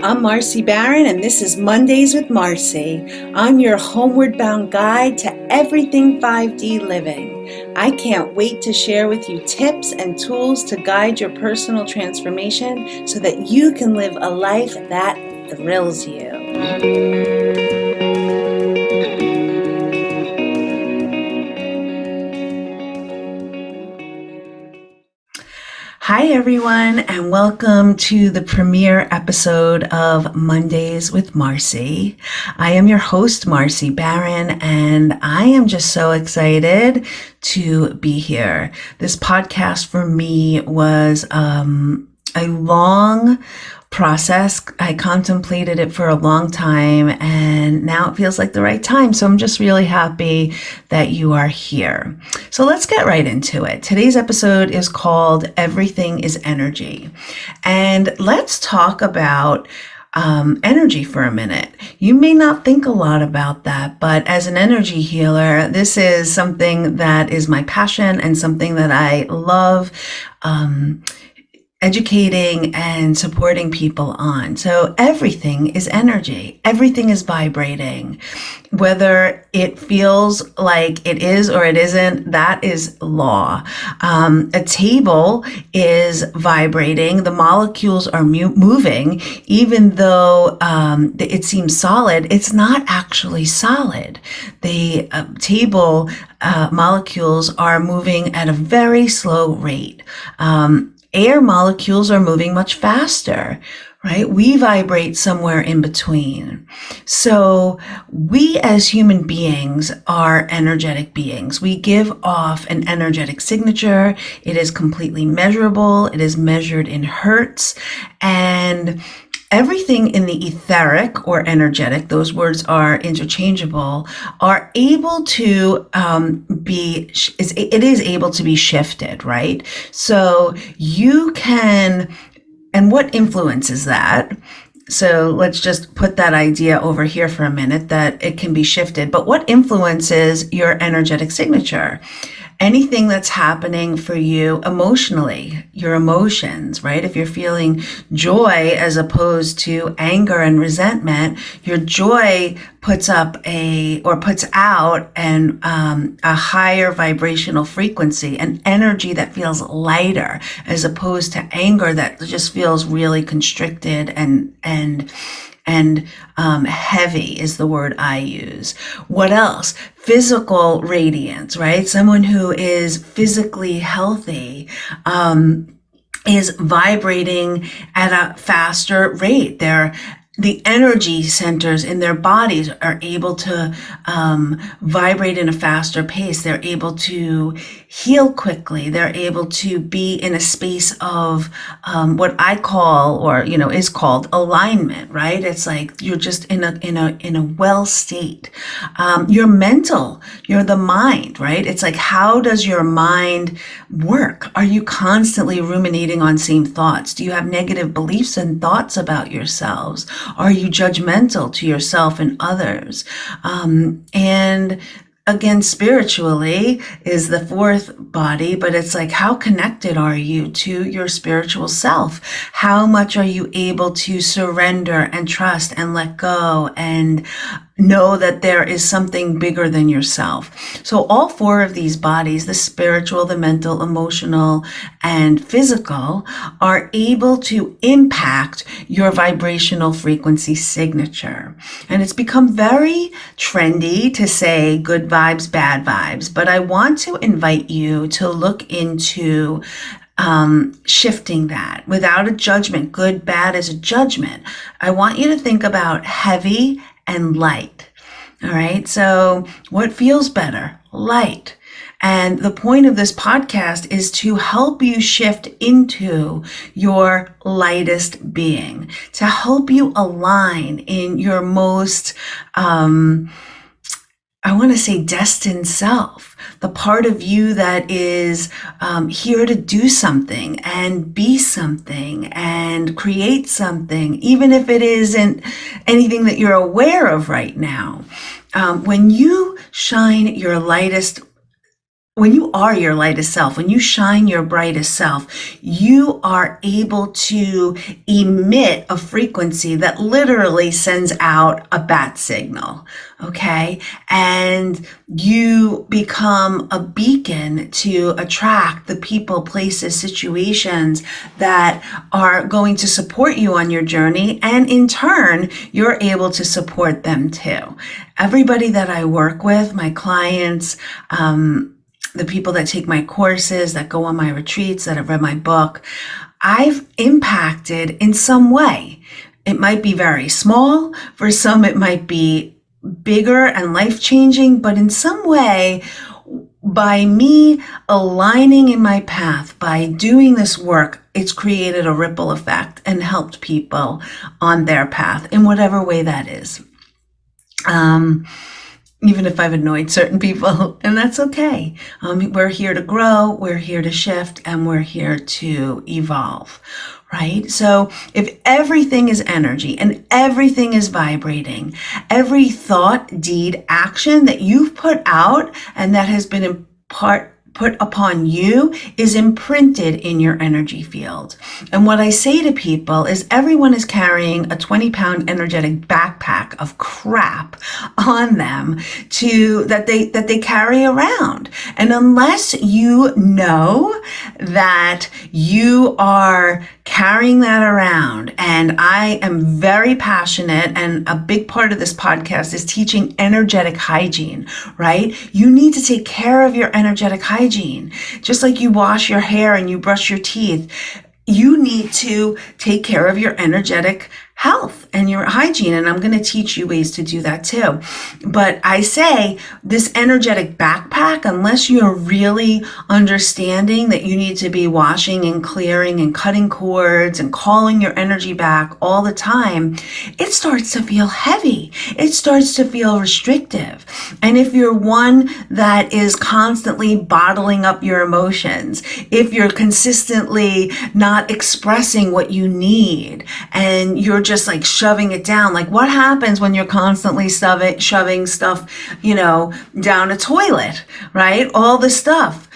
I'm Marci Barron, and this is Mondays with Marci. I'm your homeward bound guide to everything 5D living. I can't wait to share with you tips and tools to guide your personal transformation so that you can live a life that thrills you. Hi, everyone, and welcome to the premiere episode of Mondays with Marci. I am your host, Marci Barron, and I am just so excited to be here. This podcast for me was a long process. I contemplated it for a long time, and now it feels like the right time. So I'm just really happy that you are here. So let's get right into it. Today's episode is called Everything is Energy. And let's talk about energy for a minute. You may not think a lot about that, but as an energy healer, this is something that is my passion and something that I love educating and supporting people on. So everything is energy. Everything is vibrating. Whether it feels like it is or it isn't, that is law. A table is vibrating. The molecules are moving. Even though it seems solid, it's not actually solid. The table molecules are moving at a very slow rate. Air molecules are moving much faster, right? We vibrate somewhere in between. So we as human beings are energetic beings. We give off an energetic signature. It is completely measurable. It is measured in hertz. And everything in the etheric or energetic, those words are interchangeable, are able to it is able to be shifted, right? So you can, and what influences that? So let's just put that idea over here for a minute, that it can be shifted. But what influences your energetic signature? Anything that's happening for you emotionally, your emotions, right? If you're feeling joy as opposed to anger and resentment, your joy puts out a higher vibrational frequency, an energy that feels lighter, as opposed to anger that just feels really constricted and heavy is the word I use. What else? Physical radiance, right? Someone who is physically healthy, is vibrating at a faster rate. The energy centers in their bodies are able to vibrate in a faster pace. They're able to heal quickly. They're able to be in a space of what I call, or is called alignment. Right? It's like you're just in a well state. You're mental. You're the mind. Right? It's like, how does your mind work? Are you constantly ruminating on same thoughts? Do you have negative beliefs and thoughts about yourselves? Are you judgmental to yourself and others? And again, spiritually is the fourth body, but it's like, how connected are you to your spiritual self? How much are you able to surrender and trust and let go and know that there is something bigger than yourself? So all four of these bodies, the spiritual, the mental, emotional, and physical, are able to impact your vibrational frequency signature. And it's become very trendy to say good vibes, bad vibes, but I want to invite you to look into shifting that without a judgment. Good, bad is a judgment. I want you to think about heavy and light. All right. So what feels better? Light. And the point of this podcast is to help you shift into your lightest being, to help you align in your most, destined self, the part of you that is here to do something and be something and create something, even if it isn't anything that you're aware of right now. When you shine your lightest when you are your lightest self, when you shine your brightest self, you are able to emit a frequency that literally sends out a bat signal. Okay. And you become a beacon to attract the people, places, situations that are going to support you on your journey. And in turn, you're able to support them too. Everybody that I work with, my clients, the people that take my courses, that go on my retreats, that have read my book, I've impacted in some way. It might be very small. For some, it might be bigger and life-changing, but in some way, by me aligning in my path, by doing this work, it's created a ripple effect and helped people on their path in whatever way that is. Even if I've annoyed certain people, and that's okay. We're here to grow, we're here to shift, and we're here to evolve, right? So if everything is energy and everything is vibrating, every thought, deed, action that you've put out and that has been put upon you is imprinted in your energy field. And what I say to people is everyone is carrying a 20-pound energetic backpack of crap on them that they carry around. And unless you know that you are carrying that around, and I am very passionate, and a big part of this podcast is teaching energetic hygiene, right? You need to take care of your energetic hygiene. Just like you wash your hair and you brush your teeth, you need to take care of your energetic health and your hygiene. And I'm going to teach you ways to do that too. But I say this energetic backpack, unless you're really understanding that you need to be washing and clearing and cutting cords and calling your energy back all the time, it starts to feel heavy. It starts to feel restrictive. And if you're one that is constantly bottling up your emotions, if you're consistently not expressing what you need and you're just like shoving it down, like what happens when you're constantly shoving stuff, down a toilet, right? All the stuff.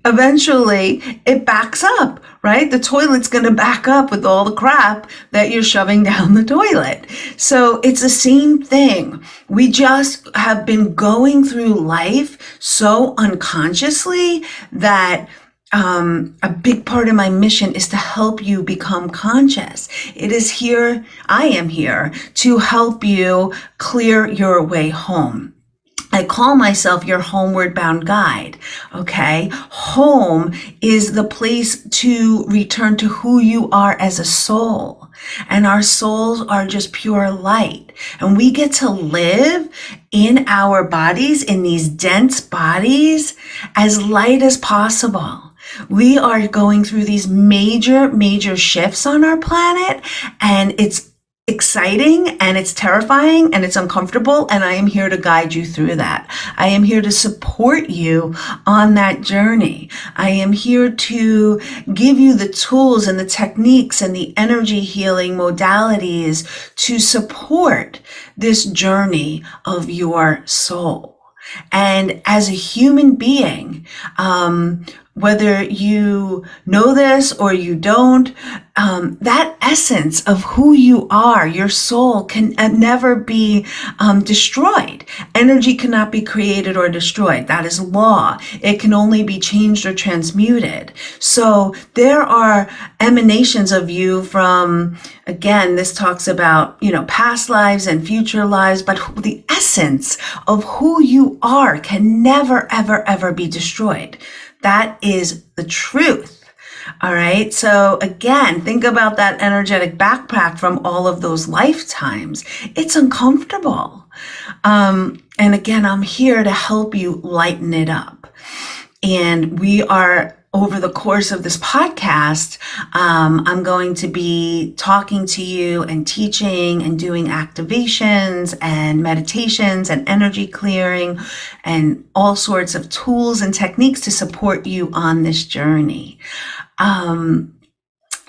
Eventually it backs up, right? The toilet's going to back up with all the crap that you're shoving down the toilet. So it's the same thing. We just have been going through life so unconsciously that a big part of my mission is to help you become conscious. I am here to help you clear your way home. I call myself your homeward bound guide, okay? Home is the place to return to who you are as a soul. And our souls are just pure light. And we get to live in our bodies, in these dense bodies, as light as possible. We are going through these major shifts on our planet, and it's exciting and it's terrifying and it's uncomfortable, and I am here to guide you through that. I am here to support you on that journey. I am here to give you the tools and the techniques and the energy healing modalities to support this journey of your soul. And as a human being, whether you know this or you don't, that essence of who you are, your soul, can never be destroyed. Energy cannot be created or destroyed. That is law. It can only be changed or transmuted. So there are emanations of you from, again, this talks about, past lives and future lives, but the essence of who you are can never, ever, ever be destroyed. That is the truth. All right. So again, think about that energetic backpack from all of those lifetimes. It's uncomfortable. And again, I'm here to help you lighten it up. And we are, over the course of this podcast, I'm going to be talking to you and teaching and doing activations and meditations and energy clearing and all sorts of tools and techniques to support you on this journey.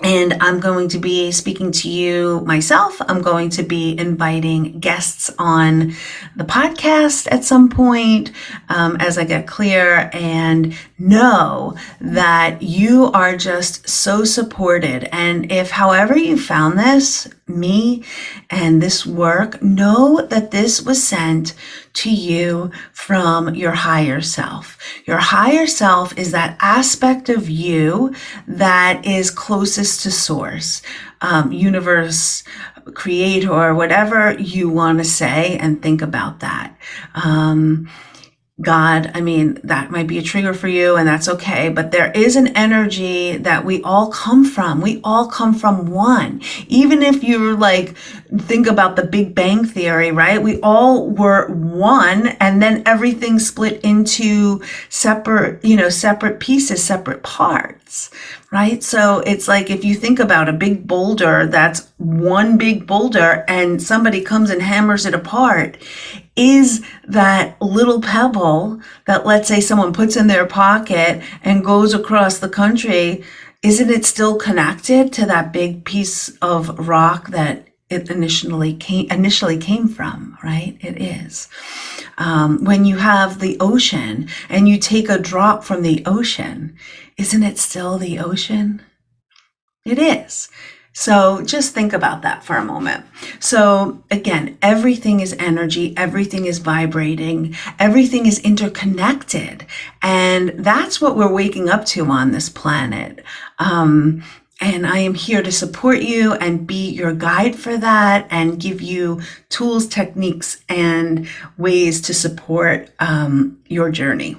And I'm going to be speaking to you myself. I'm going to be inviting guests on the podcast at some point as I get clear, and know that you are just so supported. And if, however you found this, me and this work, know that this was sent to you from your higher self. Your higher self is that aspect of you that is closest to source, universe, creator, whatever you want to say and think about that. God, I mean, that might be a trigger for you, and that's okay. But there is an energy that we all come from. We all come from one. Even if you're like, think about the Big Bang Theory, right? We all were one, and then everything split into separate, separate pieces, separate parts, right? So it's like if you think about a big boulder, that's one big boulder, and somebody comes and hammers it apart. Is that little pebble that, let's say, someone puts in their pocket and goes across the country, isn't it still connected to that big piece of rock that it initially came from, right? It is. When you have the ocean and you take a drop from the ocean, isn't it still the ocean? It is. So just think about that for a moment. So again, everything is energy, everything is vibrating, everything is interconnected. And that's what we're waking up to on this planet. And I am here to support you and be your guide for that, and give you tools, techniques, and ways to support your journey.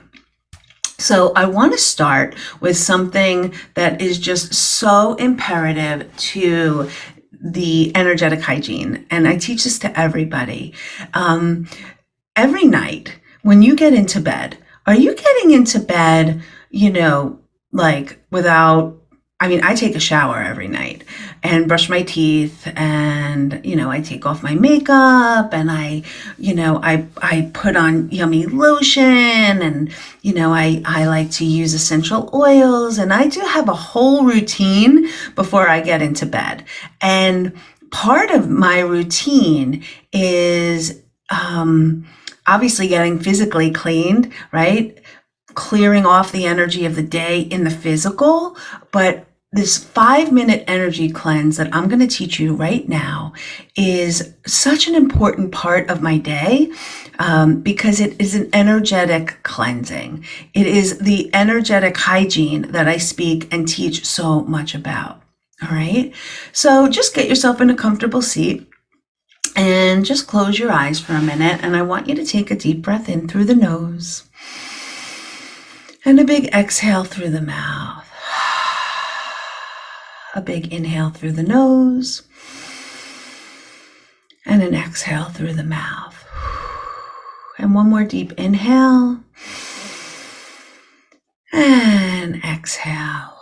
So I want to start with something that is just so imperative to the energetic hygiene. And I teach this to everybody. Every night when you get into bed, are you getting into bed, like without, I take a shower every night and brush my teeth, and, I take off my makeup, and I put on yummy lotion, and, I like to use essential oils, and I do have a whole routine before I get into bed. And part of my routine is, obviously getting physically cleaned, right? Clearing off the energy of the day in the physical, but this 5-minute energy cleanse that I'm going to teach you right now is such an important part of my day, because it is an energetic cleansing. It is the energetic hygiene that I speak and teach so much about. All right. So just get yourself in a comfortable seat and just close your eyes for a minute. And I want you to take a deep breath in through the nose and a big exhale through the mouth. A big inhale through the nose and an exhale through the mouth. And one more deep inhale and exhale.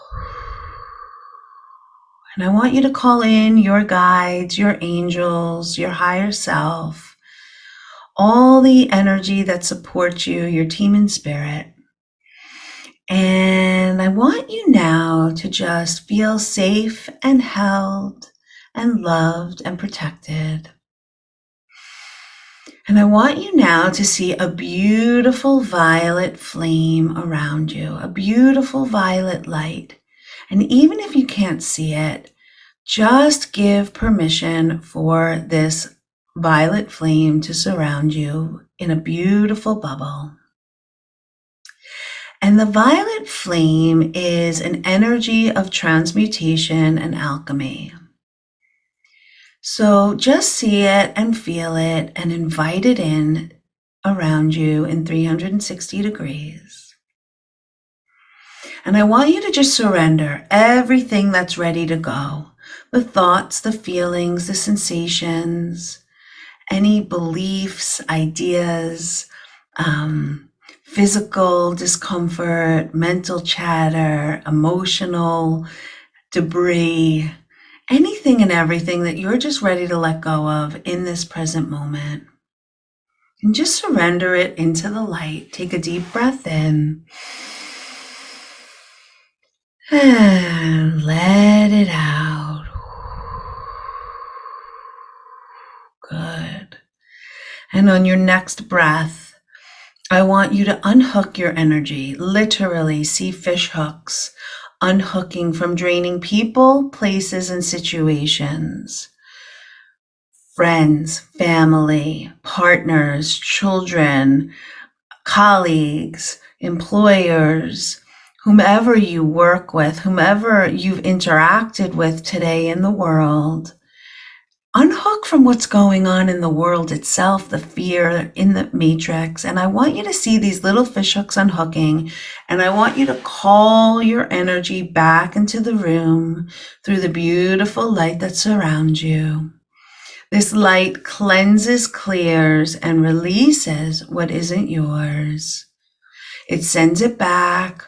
And I want you to call in your guides, your angels, your higher self, all the energy that supports you, your team in spirit. And I want you now to just feel safe and held and loved and protected. And I want you now to see a beautiful violet flame around you, a beautiful violet light. And even if you can't see it, just give permission for this violet flame to surround you in a beautiful bubble. And the violet flame is an energy of transmutation and alchemy. So just see it and feel it and invite it in around you in 360 degrees. And I want you to just surrender everything that's ready to go. The thoughts, the feelings, the sensations, any beliefs, ideas, physical discomfort, mental chatter, emotional debris, anything and everything that you're just ready to let go of in this present moment. And just surrender it into the light. Take a deep breath in And let it out. Good. And on your next breath, I want you to unhook your energy. Literally see fish hooks unhooking from draining people, places, and situations. Friends, family, partners, children, colleagues, employers, whomever you work with, whomever you've interacted with today in the world. Unhook from what's going on in the world itself, the fear in the matrix. And I want you to see these little fish hooks unhooking. And I want you to call your energy back into the room through the beautiful light that surrounds you. This light cleanses, clears, and releases what isn't yours. It sends it back,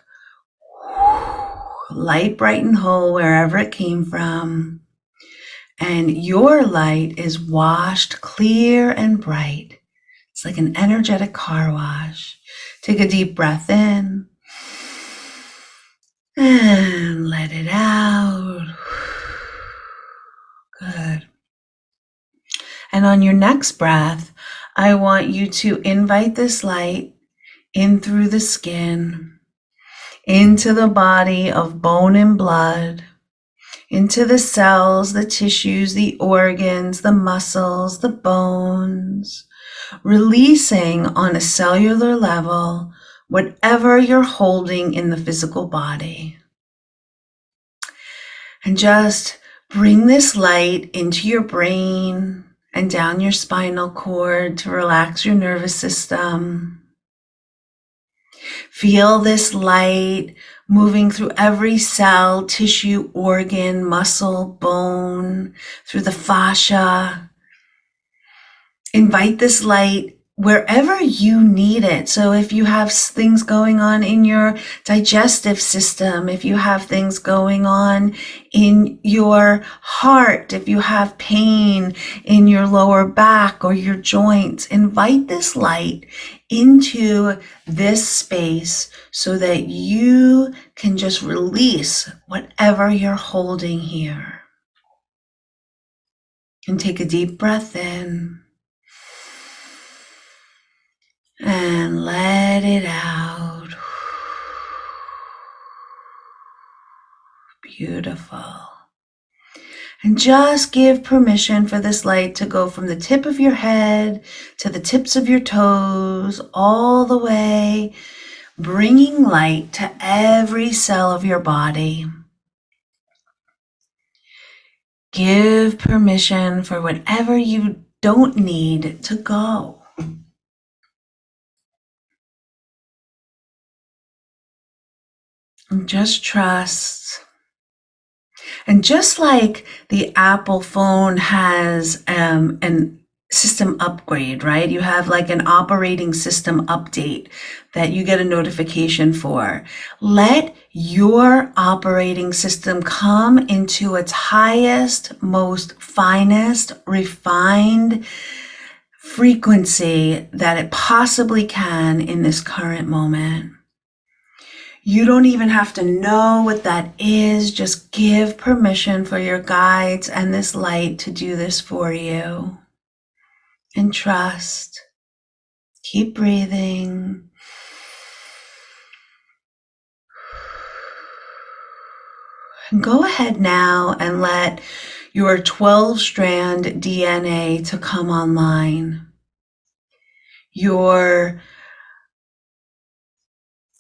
light, bright, and whole, wherever it came from. And your light is washed clear and bright. It's like an energetic car wash. Take a deep breath in and let it out. Good. And on your next breath, I want you to invite this light in through the skin, into the body of bone and blood, into the cells, the tissues, the organs, the muscles, the bones, releasing on a cellular level whatever you're holding in the physical body. And just bring this light into your brain and down your spinal cord to relax your nervous system. Feel this light moving through every cell, tissue, organ, muscle, bone, through the fascia. Invite this light wherever you need it. So if you have things going on in your digestive system, if you have things going on in your heart, if you have pain in your lower back or your joints, invite this light into this space so that you can just release whatever you're holding here. And take a deep breath in. And let it out. Beautiful. And just give permission for this light to go from the tip of your head to the tips of your toes, all the way, bringing light to every cell of your body. Give permission for whatever you don't need to go. And just trust. And just like the Apple phone has an system upgrade, right? You have like an operating system update that you get a notification for. Let your operating system come into its highest, most finest, refined frequency that it possibly can in this current moment. You don't even have to know what that is. Just give permission for your guides and this light to do this for you. And trust. Keep breathing. And go ahead now and let your 12-strand DNA to come online.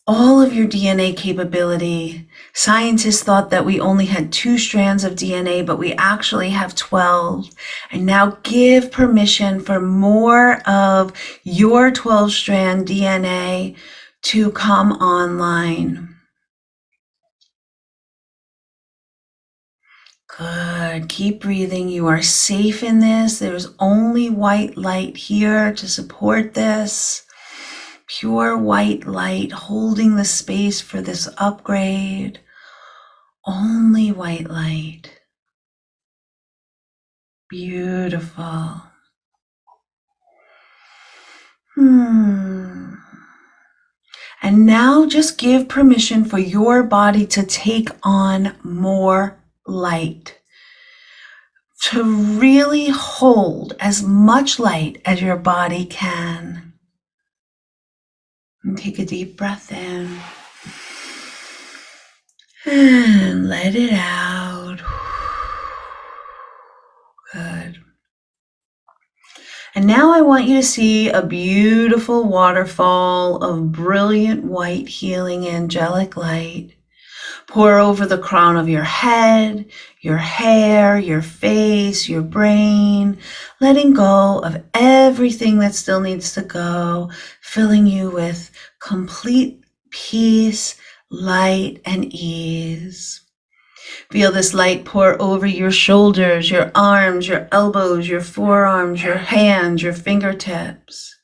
All of your DNA capability. Scientists thought that we only had 2 strands of DNA, but we actually have 12. And now give permission for more of your 12-strand DNA to come online. Good. Keep breathing. You are safe in this. There's only white light here to support this. Pure white light holding the space for this upgrade. Only white light. Beautiful. And now just give permission for your body to take on more light, to really hold as much light as your body can. And take a deep breath in and let it out. Good. And now I want you to see a beautiful waterfall of brilliant white healing angelic light pour over the crown of your head, your hair, your face, your brain, letting go of everything that still needs to go, filling you with complete peace, light, and ease. Feel this light pour over your shoulders, your arms, your elbows, your forearms, your hands, your fingertips.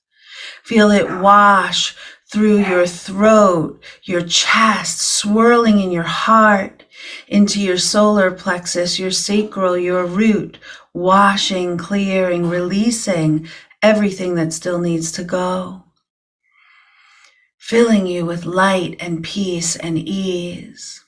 Feel it wash through your throat, your chest, swirling in your heart, into your solar plexus, your sacral, your root, washing, clearing, releasing everything that still needs to go. Filling you with light and peace and ease.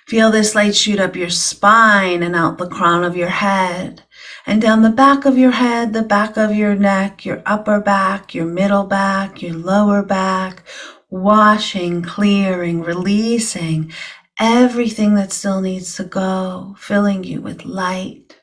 Feel this light shoot up your spine and out the crown of your head and down the back of your head, the back of your neck, your upper back, your middle back, your lower back, washing, clearing, releasing everything that still needs to go, filling you with light.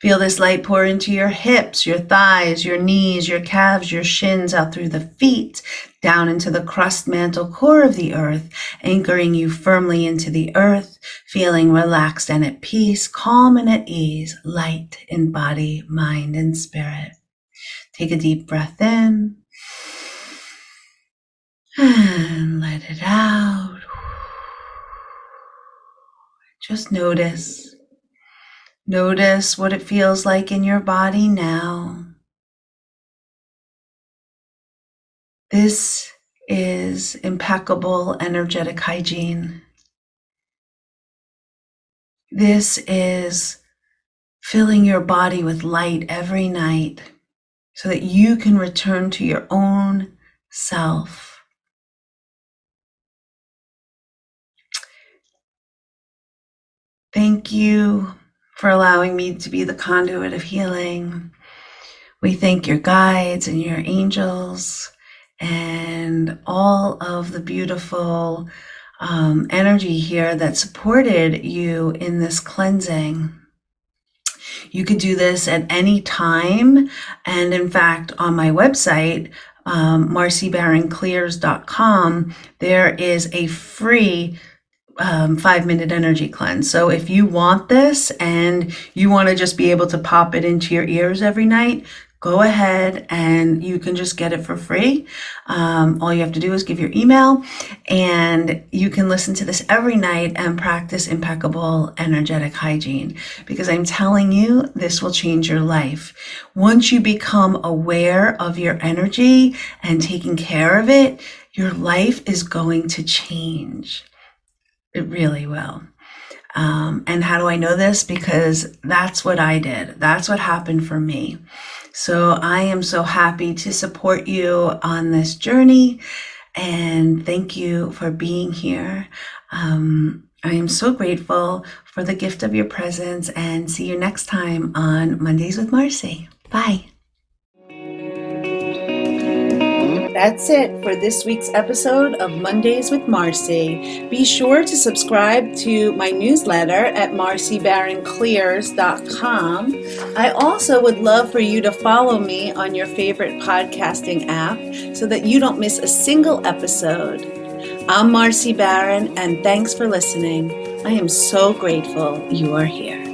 Feel this light pour into your hips, your thighs, your knees, your calves, your shins, out through the feet, down into the crust mantle core of the earth, anchoring you firmly into the earth, feeling relaxed and at peace, calm and at ease, light in body, mind, and spirit. Take a deep breath in and let it out. Just notice. Notice what it feels like in your body now. This is impeccable energetic hygiene. This is filling your body with light every night so that you can return to your own self. Thank you for allowing me to be the conduit of healing. We thank your guides and your angels and all of the beautiful energy here that supported you in this cleansing. You could do this at any time. And in fact, on my website, marcibaronclears.com, there is a free 5-minute energy cleanse. So if you want this and you want to just be able to pop it into your ears every night, go ahead and you can just get it for free. All you have to do is give your email and you can listen to this every night and practice impeccable energetic hygiene, because I'm telling you, this will change your life. Once you become aware of your energy and taking care of it, your life is going to change. It really will. And how do I know this? Because that's what I did. That's what happened for me. So I am so happy to support you on this journey. And thank you for being here. I am so grateful for the gift of your presence, and see you next time on Mondays with Marci. Bye. That's it for this week's episode of Mondays with Marci. Be sure to subscribe to my newsletter at marcibaronclears.com. I also would love for you to follow me on your favorite podcasting app so that you don't miss a single episode. I'm Marci Baron, and thanks for listening. I am so grateful you are here.